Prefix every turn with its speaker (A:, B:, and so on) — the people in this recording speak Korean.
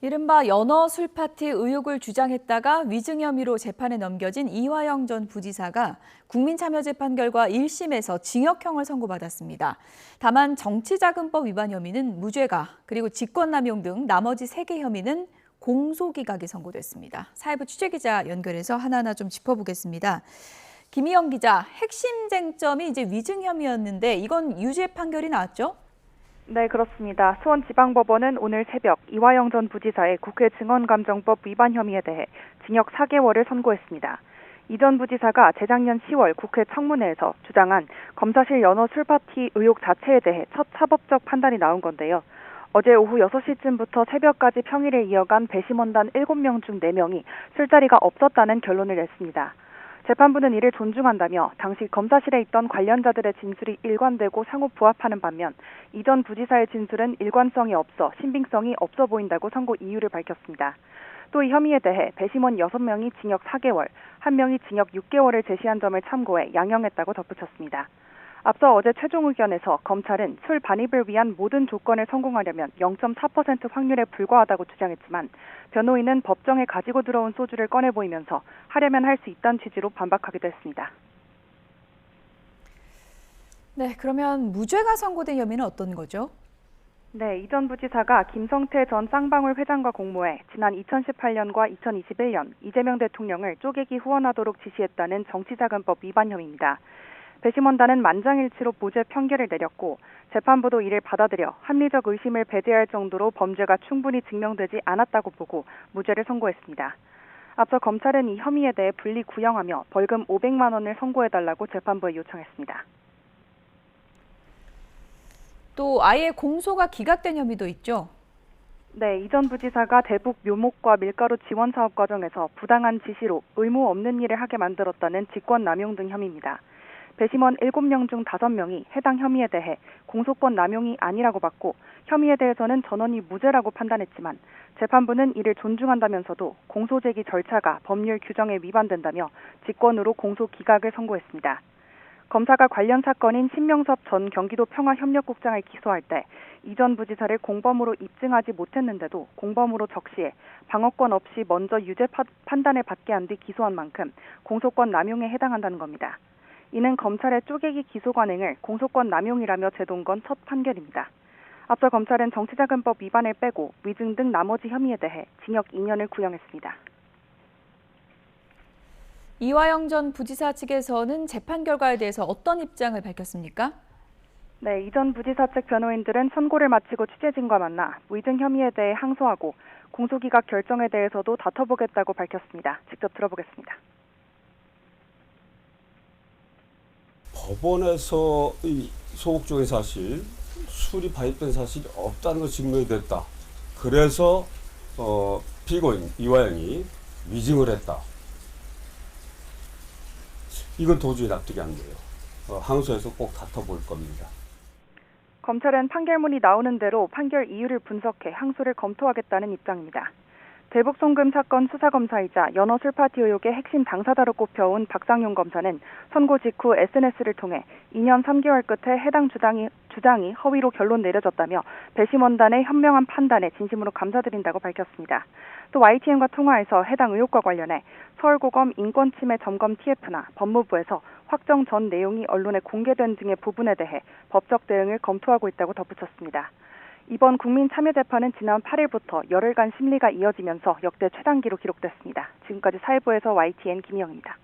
A: 이른바 연어 술 파티 의혹을 주장했다가 위증 혐의로 재판에 넘겨진 이화영 전 부지사가 국민참여재판 결과 1심에서 징역형을 선고받았습니다. 다만 정치자금법 위반 혐의는 무죄가, 그리고 직권남용 등 나머지 3개 혐의는 공소기각이 선고됐습니다. 사회부 취재기자 연결해서 하나하나 좀 짚어보겠습니다. 김희영 기자, 핵심 쟁점이 이제 위증 혐의였는데 이건 유죄 판결이 나왔죠?
B: 네, 그렇습니다. 수원지방법원은 오늘 새벽 이화영 전 부지사의 국회 증언감정법 위반 혐의에 대해 징역 4개월을 선고했습니다. 이 전 부지사가 재작년 10월 국회 청문회에서 주장한 검사실 연어 술파티 의혹 자체에 대해 첫 사법적 판단이 나온 건데요. 어제 오후 6시쯤부터 새벽까지 평일에 이어간 배심원단 7명 중 4명이 술자리가 없었다는 결론을 냈습니다. 재판부는 이를 존중한다며 당시 검사실에 있던 관련자들의 진술이 일관되고 상호 부합하는 반면 이 전 부지사의 진술은 일관성이 없어 신빙성이 없어 보인다고 선고 이유를 밝혔습니다. 또 이 혐의에 대해 배심원 6명이 징역 4개월, 1명이 징역 6개월을 제시한 점을 참고해 양형했다고 덧붙였습니다. 앞서 어제 최종 의견에서 검찰은 술 반입을 위한 모든 조건을 성공하려면 0.4% 확률에 불과하다고 주장했지만 변호인은 법정에 가지고 들어온 소주를 꺼내 보이면서 하려면 할 수 있다는 취지로 반박하기도 했습니다.
A: 네, 그러면 무죄가 선고된 혐의는 어떤 거죠?
B: 네, 이 전 부지사가 김성태 전 쌍방울 회장과 공모해 지난 2018년과 2021년 이재명 대통령을 쪼개기 후원하도록 지시했다는 정치자금법 위반 혐의입니다. 배심원단은 만장일치로 무죄 판결을 내렸고 재판부도 이를 받아들여 합리적 의심을 배제할 정도로 범죄가 충분히 증명되지 않았다고 보고 무죄를 선고했습니다. 앞서 검찰은 이 혐의에 대해 분리 구형하며 벌금 500만 원을 선고해달라고 재판부에 요청했습니다.
A: 또 아예 공소가 기각된 혐의도 있죠?
B: 네, 이 전 부지사가 대북 묘목과 밀가루 지원 사업 과정에서 부당한 지시로 의무 없는 일을 하게 만들었다는 직권남용 등 혐의입니다. 배심원 7명 중 5명이 해당 혐의에 대해 공소권 남용이 아니라고 봤고 혐의에 대해서는 전원이 무죄라고 판단했지만 재판부는 이를 존중한다면서도 공소 제기 절차가 법률 규정에 위반된다며 직권으로 공소 기각을 선고했습니다. 검사가 관련 사건인 신명섭 전 경기도 평화협력국장을 기소할 때 이 전 부지사를 공범으로 입증하지 못했는데도 공범으로 적시해 방어권 없이 먼저 유죄 판단을 받게 한 뒤 기소한 만큼 공소권 남용에 해당한다는 겁니다. 이는 검찰의 쪼개기 기소 관행을 공소권 남용이라며 제도한 건 첫 판결입니다. 앞서 검찰은 정치자금법 위반을 빼고 위증 등 나머지 혐의에 대해 징역 2년을 구형했습니다.
A: 이화영 전 부지사 측에서는 재판 결과에 대해서 어떤 입장을 밝혔습니까?
B: 네, 이 전 부지사 측 변호인들은 선고를 마치고 취재진과 만나 위증 혐의에 대해 항소하고 공소기각 결정에 대해서도 다퉈보겠다고 밝혔습니다. 직접 들어보겠습니다.
C: 법원에서 이 소극적인 사실, 술이 발입된 사실이 없다는 걸 증명이 됐다. 그래서 피고인 이화영이 위증을 했다. 이건 도저히 납득이 안 돼요. 항소해서 꼭 다퉈볼 겁니다.
B: 검찰은 판결문이 나오는 대로 판결 이유를 분석해 항소를 검토하겠다는 입장입니다. 대북 송금 사건 수사검사이자 연어 술파티 의혹의 핵심 당사자로 꼽혀온 박상용 검사는 선고 직후 SNS를 통해 2년 3개월 끝에 해당 주장이 허위로 결론 내려졌다며 배심원단의 현명한 판단에 진심으로 감사드린다고 밝혔습니다. 또 YTN과 통화에서 해당 의혹과 관련해 서울고검 인권침해 점검 TF나 법무부에서 확정 전 내용이 언론에 공개된 등의 부분에 대해 법적 대응을 검토하고 있다고 덧붙였습니다. 이번 국민참여재판은 지난 8일부터 열흘간 심리가 이어지면서 역대 최단기로 기록됐습니다. 지금까지 사회부에서 YTN 김희영입니다.